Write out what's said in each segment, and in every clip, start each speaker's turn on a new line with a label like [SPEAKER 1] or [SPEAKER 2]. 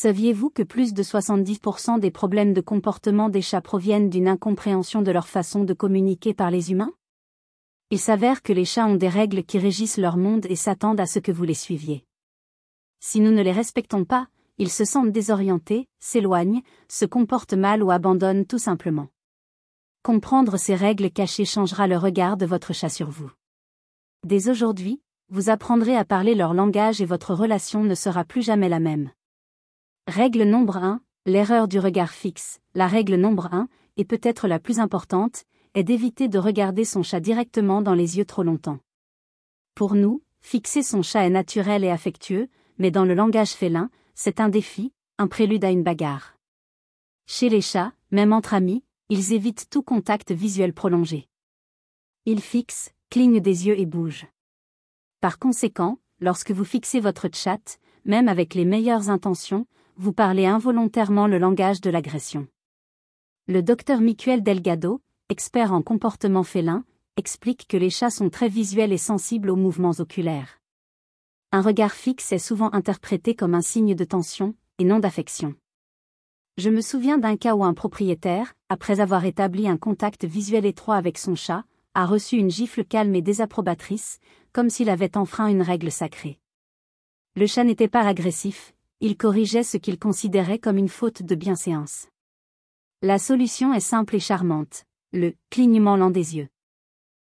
[SPEAKER 1] Saviez-vous que plus de 70% des problèmes de comportement des chats proviennent d'une incompréhension de leur façon de communiquer par les humains? Il s'avère que les chats ont des règles qui régissent leur monde et s'attendent à ce que vous les suiviez. Si nous ne les respectons pas, ils se sentent désorientés, s'éloignent, se comportent mal ou abandonnent tout simplement. Comprendre ces règles cachées changera le regard de votre chat sur vous. Dès aujourd'hui, vous apprendrez à parler leur langage et votre relation ne sera plus jamais la même. Règle nombre 1, l'erreur du regard fixe. La règle nombre 1, et peut-être la plus importante, est d'éviter de regarder son chat directement dans les yeux trop longtemps. Pour nous, fixer son chat est naturel et affectueux, mais dans le langage félin, c'est un défi, un prélude à une bagarre. Chez les chats, même entre amis, ils évitent tout contact visuel prolongé. Ils fixent, clignent des yeux et bougent. Par conséquent, lorsque vous fixez votre chat, même avec les meilleures intentions, vous parlez involontairement le langage de l'agression. Le docteur Miquel Delgado, expert en comportement félin, explique que les chats sont très visuels et sensibles aux mouvements oculaires. Un regard fixe est souvent interprété comme un signe de tension, et non d'affection. Je me souviens d'un cas où un propriétaire, après avoir établi un contact visuel étroit avec son chat, a reçu une gifle calme et désapprobatrice, comme s'il avait enfreint une règle sacrée. Le chat n'était pas agressif, il corrigeait ce qu'il considérait comme une faute de bienséance. La solution est simple et charmante, le clignement lent des yeux.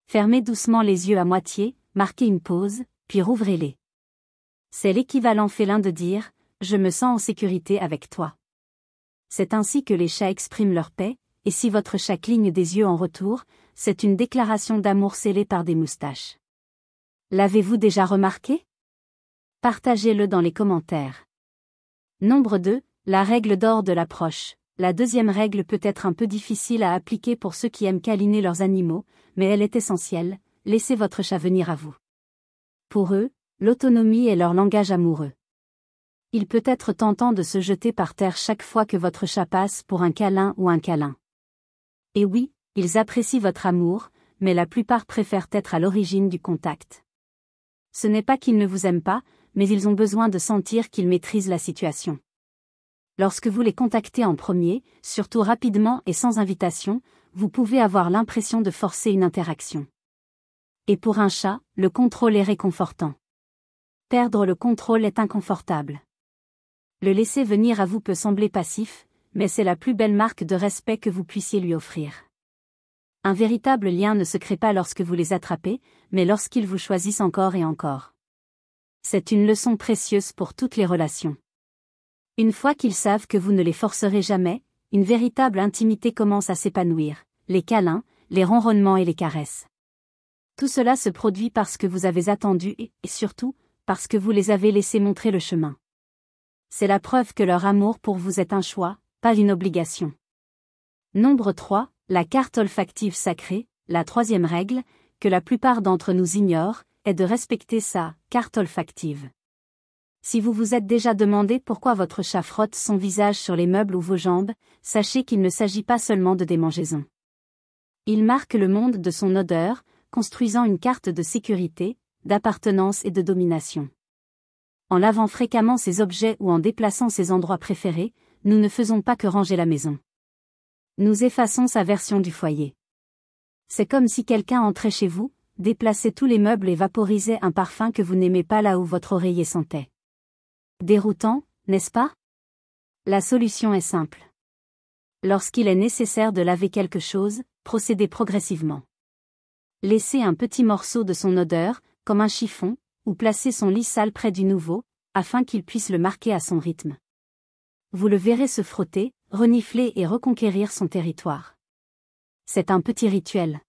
[SPEAKER 1] Fermez doucement les yeux à moitié, marquez une pause, puis rouvrez-les. C'est l'équivalent félin de dire « je me sens en sécurité avec toi ». C'est ainsi que les chats expriment leur paix, et si votre chat cligne des yeux en retour, c'est une déclaration d'amour scellée par des moustaches. L'avez-vous déjà remarqué? Partagez-le dans les commentaires. Nombre 2, la règle d'or de l'approche. La deuxième règle peut être un peu difficile à appliquer pour ceux qui aiment câliner leurs animaux, mais elle est essentielle, laissez votre chat venir à vous. Pour eux, l'autonomie est leur langage amoureux. Il peut être tentant de se jeter par terre chaque fois que votre chat passe pour un câlin ou un câlin. Et oui, ils apprécient votre amour, mais la plupart préfèrent être à l'origine du contact. Ce n'est pas qu'ils ne vous aiment pas, mais ils ont besoin de sentir qu'ils maîtrisent la situation. Lorsque vous les contactez en premier, surtout rapidement et sans invitation, vous pouvez avoir l'impression de forcer une interaction. Et pour un chat, le contrôle est réconfortant. Perdre le contrôle est inconfortable. Le laisser venir à vous peut sembler passif, mais c'est la plus belle marque de respect que vous puissiez lui offrir. Un véritable lien ne se crée pas lorsque vous les attrapez, mais lorsqu'ils vous choisissent encore et encore. C'est une leçon précieuse pour toutes les relations. Une fois qu'ils savent que vous ne les forcerez jamais, une véritable intimité commence à s'épanouir, les câlins, les ronronnements et les caresses. Tout cela se produit parce que vous avez attendu et surtout, parce que vous les avez laissés montrer le chemin. C'est la preuve que leur amour pour vous est un choix, pas une obligation. Nombre 3, la carte olfactive sacrée, la troisième règle, que la plupart d'entre nous ignorent, est de respecter sa carte olfactive. Si vous vous êtes déjà demandé pourquoi votre chat frotte son visage sur les meubles ou vos jambes, sachez qu'il ne s'agit pas seulement de démangeaisons. Il marque le monde de son odeur, construisant une carte de sécurité, d'appartenance et de domination. En lavant fréquemment ses objets ou en déplaçant ses endroits préférés, nous ne faisons pas que ranger la maison. Nous effaçons sa version du foyer. C'est comme si quelqu'un entrait chez vous, déplaçait tous les meubles et vaporisait un parfum que vous n'aimez pas là où votre oreiller sentait. Déroutant, n'est-ce pas? La solution est simple. Lorsqu'il est nécessaire de laver quelque chose, procédez progressivement. Laissez un petit morceau de son odeur, comme un chiffon, ou placez son lit sale près du nouveau, afin qu'il puisse le marquer à son rythme. Vous le verrez se frotter, renifler et reconquérir son territoire. C'est un petit rituel.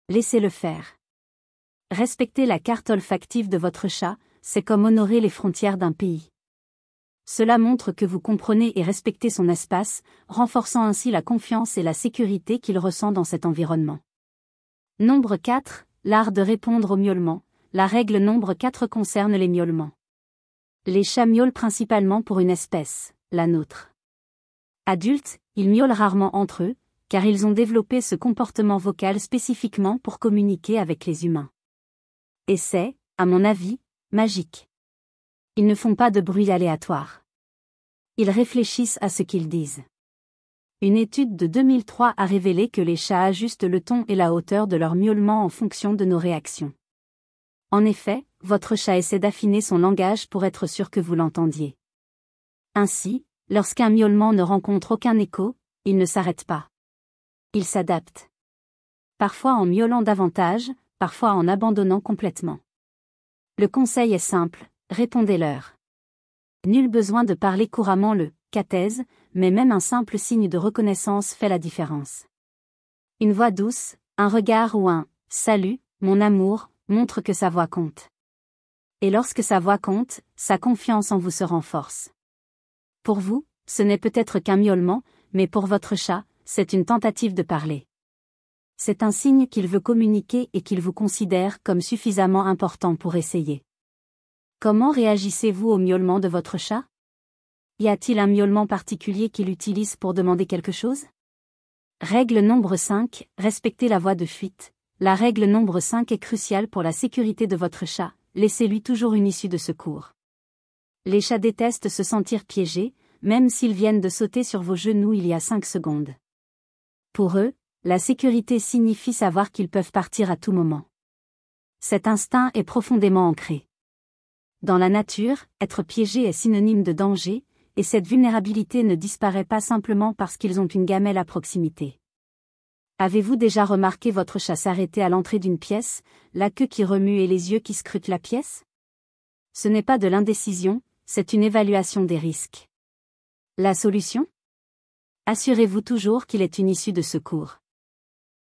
[SPEAKER 1] Laissez-le faire. Respecter la carte olfactive de votre chat, c'est comme honorer les frontières d'un pays. Cela montre que vous comprenez et respectez son espace, renforçant ainsi la confiance et la sécurité qu'il ressent dans cet environnement. Nombre 4, l'art de répondre aux miaulements. La règle nombre 4 concerne les miaulements. Les chats miaulent principalement pour une espèce, la nôtre. Adultes, ils miaulent rarement entre eux, car ils ont développé ce comportement vocal spécifiquement pour communiquer avec les humains. Et c'est, à mon avis, magique. Ils ne font pas de bruit aléatoire. Ils réfléchissent à ce qu'ils disent. Une étude de 2003 a révélé que les chats ajustent le ton et la hauteur de leur miaulement en fonction de nos réactions. En effet, votre chat essaie d'affiner son langage pour être sûr que vous l'entendiez. Ainsi, lorsqu'un miaulement ne rencontre aucun écho, il ne s'arrête pas. Il s'adapte. Parfois en miaulant davantage, parfois en abandonnant complètement. Le conseil est simple, répondez-leur. Nul besoin de parler couramment le « cathèse », mais même un simple signe de reconnaissance fait la différence. Une voix douce, un regard ou un « salut, mon amour » montre que sa voix compte. Et lorsque sa voix compte, sa confiance en vous se renforce. Pour vous, ce n'est peut-être qu'un miaulement, mais pour votre chat, c'est une tentative de parler. C'est un signe qu'il veut communiquer et qu'il vous considère comme suffisamment important pour essayer. Comment réagissez-vous au miaulement de votre chat? Y a-t-il un miaulement particulier qu'il utilise pour demander quelque chose? Règle nombre 5, respectez la voie de fuite. La règle nombre 5 est cruciale pour la sécurité de votre chat, laissez-lui toujours une issue de secours. Les chats détestent se sentir piégés, même s'ils viennent de sauter sur vos genoux il y a 5 secondes. Pour eux, la sécurité signifie savoir qu'ils peuvent partir à tout moment. Cet instinct est profondément ancré. Dans la nature, être piégé est synonyme de danger, et cette vulnérabilité ne disparaît pas simplement parce qu'ils ont une gamelle à proximité. Avez-vous déjà remarqué votre chat s'arrêter à l'entrée d'une pièce, la queue qui remue et les yeux qui scrutent la pièce? Ce n'est pas de l'indécision, c'est une évaluation des risques. La solution? Assurez-vous toujours qu'il est une issue de secours.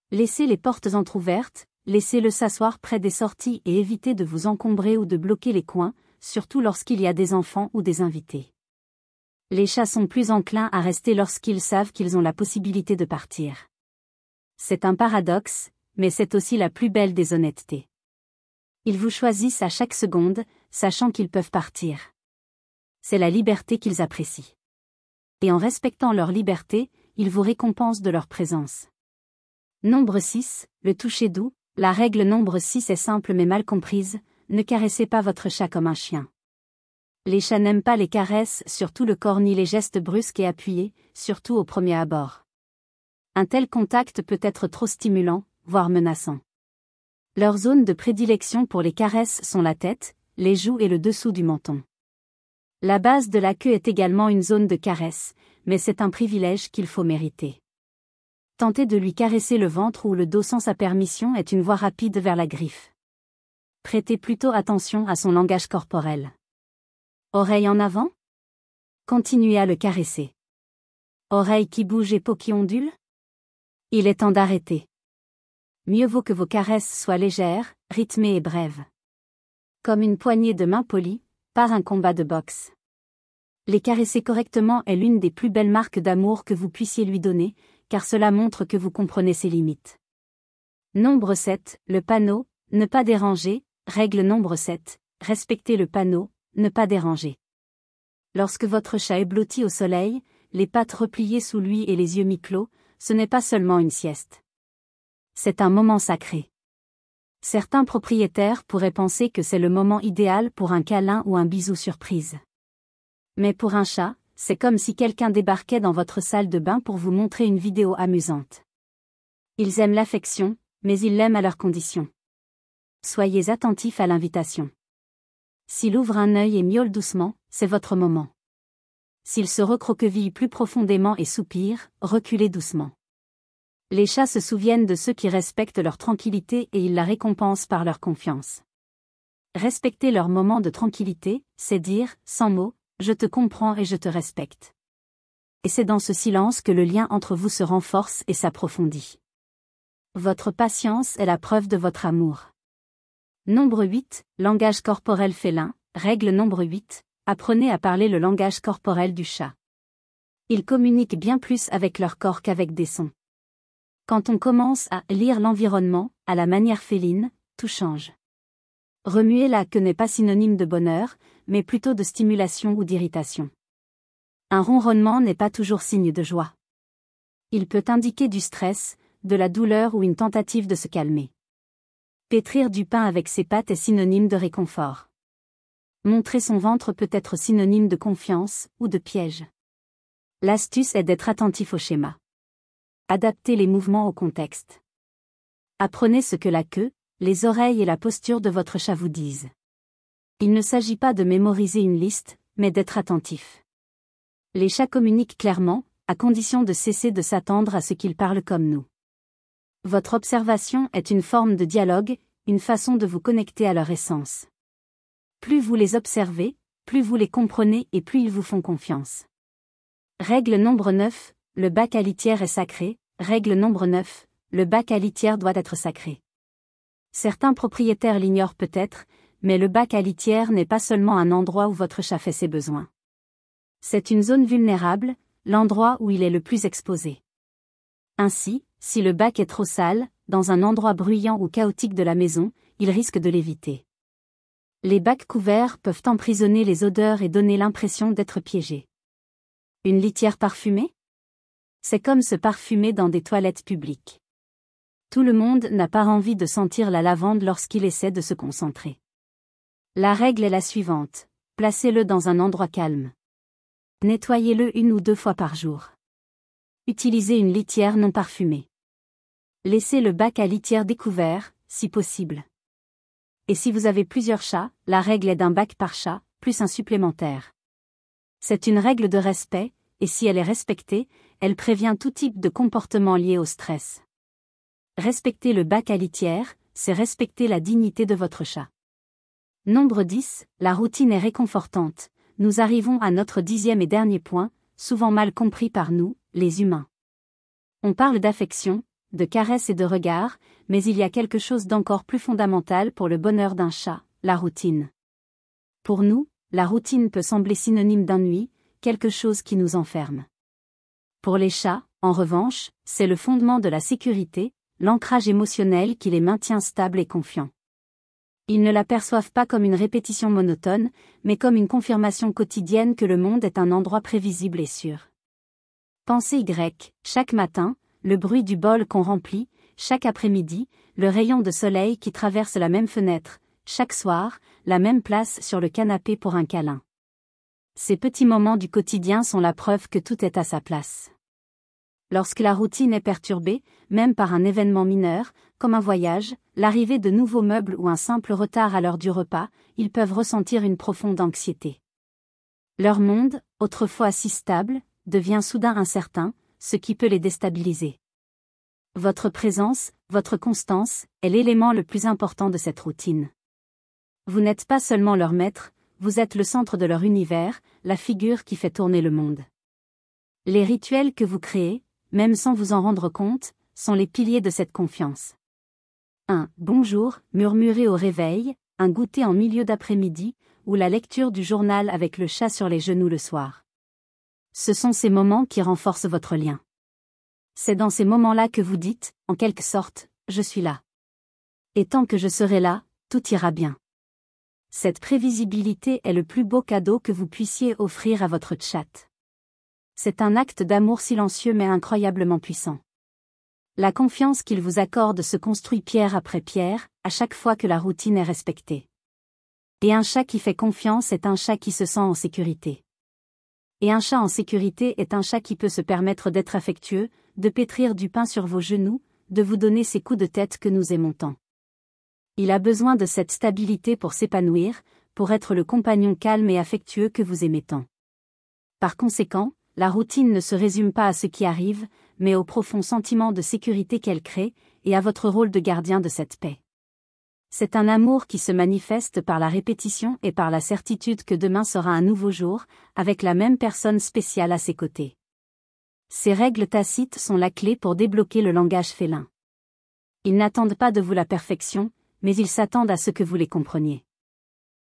[SPEAKER 1] Laissez les portes entrouvertes, laissez-le s'asseoir près des sorties et évitez de vous encombrer ou de bloquer les coins, surtout lorsqu'il y a des enfants ou des invités. Les chats sont plus enclins à rester lorsqu'ils savent qu'ils ont la possibilité de partir. C'est un paradoxe, mais c'est aussi la plus belle des honnêtetés. Ils vous choisissent à chaque seconde, sachant qu'ils peuvent partir. C'est la liberté qu'ils apprécient. Et en respectant leur liberté, ils vous récompensent de leur présence. Nombre 6, le toucher doux. La règle nombre 6 est simple mais mal comprise, ne caressez pas votre chat comme un chien. Les chats n'aiment pas les caresses, surtout le corps ni les gestes brusques et appuyés, surtout au premier abord. Un tel contact peut être trop stimulant, voire menaçant. Leur zone de prédilection pour les caresses sont la tête, les joues et le dessous du menton. La base de la queue est également une zone de caresse, mais c'est un privilège qu'il faut mériter. Tenter de lui caresser le ventre ou le dos sans sa permission est une voie rapide vers la griffe. Prêtez plutôt attention à son langage corporel. Oreille en avant? Continuez à le caresser. Oreille qui bouge et peau qui ondule? Il est temps d'arrêter. Mieux vaut que vos caresses soient légères, rythmées et brèves. Comme une poignée de main polie, pas un combat de boxe. Les caresser correctement est l'une des plus belles marques d'amour que vous puissiez lui donner, car cela montre que vous comprenez ses limites. Nombre 7, le panneau, ne pas déranger. Règle nombre 7, respectez le panneau, ne pas déranger. Lorsque votre chat est blotti au soleil, les pattes repliées sous lui et les yeux mi-clos, ce n'est pas seulement une sieste. C'est un moment sacré. Certains propriétaires pourraient penser que c'est le moment idéal pour un câlin ou un bisou surprise. Mais pour un chat, c'est comme si quelqu'un débarquait dans votre salle de bain pour vous montrer une vidéo amusante. Ils aiment l'affection, mais ils l'aiment à leurs conditions. Soyez attentifs à l'invitation. S'il ouvre un œil et miaule doucement, c'est votre moment. S'il se recroqueville plus profondément et soupire, reculez doucement. Les chats se souviennent de ceux qui respectent leur tranquillité et ils la récompensent par leur confiance. Respecter leur moment de tranquillité, c'est dire, sans mots, je te comprends et je te respecte. Et c'est dans ce silence que le lien entre vous se renforce et s'approfondit. Votre patience est la preuve de votre amour. Nombre 8, langage corporel félin. Règle nombre 8, apprenez à parler le langage corporel du chat. Ils communiquent bien plus avec leur corps qu'avec des sons. Quand on commence à lire l'environnement, à la manière féline, tout change. Remuer la queue n'est pas synonyme de bonheur, mais plutôt de stimulation ou d'irritation. Un ronronnement n'est pas toujours signe de joie. Il peut indiquer du stress, de la douleur ou une tentative de se calmer. Pétrir du pain avec ses pattes est synonyme de réconfort. Montrer son ventre peut être synonyme de confiance ou de piège. L'astuce est d'être attentif au schéma. Adaptez les mouvements au contexte. Apprenez ce que la queue, les oreilles et la posture de votre chat vous disent. Il ne s'agit pas de mémoriser une liste, mais d'être attentif. Les chats communiquent clairement, à condition de cesser de s'attendre à ce qu'ils parlent comme nous. Votre observation est une forme de dialogue, une façon de vous connecter à leur essence. Plus vous les observez, plus vous les comprenez et plus ils vous font confiance. Règle nombre 9, le bac à litière est sacré. Règle nombre 9, le bac à litière doit être sacré. Certains propriétaires l'ignorent peut-être, mais le bac à litière n'est pas seulement un endroit où votre chat fait ses besoins. C'est une zone vulnérable, l'endroit où il est le plus exposé. Ainsi, si le bac est trop sale, dans un endroit bruyant ou chaotique de la maison, il risque de l'éviter. Les bacs couverts peuvent emprisonner les odeurs et donner l'impression d'être piégés. Une litière parfumée? C'est comme se parfumer dans des toilettes publiques. Tout le monde n'a pas envie de sentir la lavande lorsqu'il essaie de se concentrer. La règle est la suivante, placez-le dans un endroit calme. Nettoyez-le 1 ou 2 fois par jour. Utilisez une litière non parfumée. Laissez le bac à litière découvert, si possible. Et si vous avez plusieurs chats, la règle est d'un bac par chat, plus un supplémentaire. C'est une règle de respect, et si elle est respectée, elle prévient tout type de comportement lié au stress. Respecter le bac à litière, c'est respecter la dignité de votre chat. Nombre 10, la routine est réconfortante. Nous arrivons à notre 10e et dernier point, souvent mal compris par nous, les humains. On parle d'affection, de caresses et de regards, mais il y a quelque chose d'encore plus fondamental pour le bonheur d'un chat, la routine. Pour nous, la routine peut sembler synonyme d'ennui, quelque chose qui nous enferme. Pour les chats, en revanche, c'est le fondement de la sécurité, l'ancrage émotionnel qui les maintient stables et confiants. Ils ne l'aperçoivent pas comme une répétition monotone, mais comme une confirmation quotidienne que le monde est un endroit prévisible et sûr. Pensez chaque matin, le bruit du bol qu'on remplit, chaque après-midi, le rayon de soleil qui traverse la même fenêtre, chaque soir, la même place sur le canapé pour un câlin. Ces petits moments du quotidien sont la preuve que tout est à sa place. Lorsque la routine est perturbée, même par un événement mineur, comme un voyage, l'arrivée de nouveaux meubles ou un simple retard à l'heure du repas, ils peuvent ressentir une profonde anxiété. Leur monde, autrefois si stable, devient soudain incertain, ce qui peut les déstabiliser. Votre présence, votre constance, est l'élément le plus important de cette routine. Vous n'êtes pas seulement leur maître, vous êtes le centre de leur univers, la figure qui fait tourner le monde. Les rituels que vous créez, même sans vous en rendre compte, sont les piliers de cette confiance. Un bonjour, murmuré au réveil, un goûter en milieu d'après-midi, ou la lecture du journal avec le chat sur les genoux le soir. Ce sont ces moments qui renforcent votre lien. C'est dans ces moments-là que vous dites, en quelque sorte, je suis là. Et tant que je serai là, tout ira bien. Cette prévisibilité est le plus beau cadeau que vous puissiez offrir à votre chat. C'est un acte d'amour silencieux mais incroyablement puissant. La confiance qu'il vous accorde se construit pierre après pierre, à chaque fois que la routine est respectée. Et un chat qui fait confiance est un chat qui se sent en sécurité. Et un chat en sécurité est un chat qui peut se permettre d'être affectueux, de pétrir du pain sur vos genoux, de vous donner ces coups de tête que nous aimons tant. Il a besoin de cette stabilité pour s'épanouir, pour être le compagnon calme et affectueux que vous aimez tant. Par conséquent, la routine ne se résume pas à ce qui arrive, mais au profond sentiment de sécurité qu'elle crée, et à votre rôle de gardien de cette paix. C'est un amour qui se manifeste par la répétition et par la certitude que demain sera un nouveau jour, avec la même personne spéciale à ses côtés. Ces règles tacites sont la clé pour débloquer le langage félin. Ils n'attendent pas de vous la perfection, mais ils s'attendent à ce que vous les compreniez.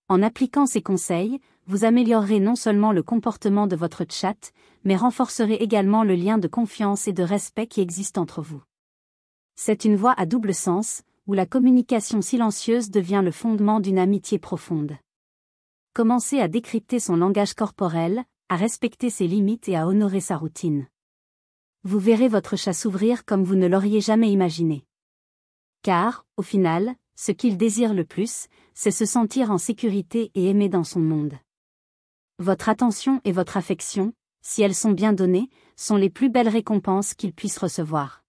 [SPEAKER 1] En appliquant ces conseils, vous améliorerez non seulement le comportement de votre chat, mais renforcerez également le lien de confiance et de respect qui existe entre vous. C'est une voie à double sens, où la communication silencieuse devient le fondement d'une amitié profonde. Commencez à décrypter son langage corporel, à respecter ses limites et à honorer sa routine. Vous verrez votre chat s'ouvrir comme vous ne l'auriez jamais imaginé. Car, au final, ce qu'il désire le plus, c'est se sentir en sécurité et aimé dans son monde. Votre attention et votre affection, si elles sont bien données, sont les plus belles récompenses qu'ils puissent recevoir.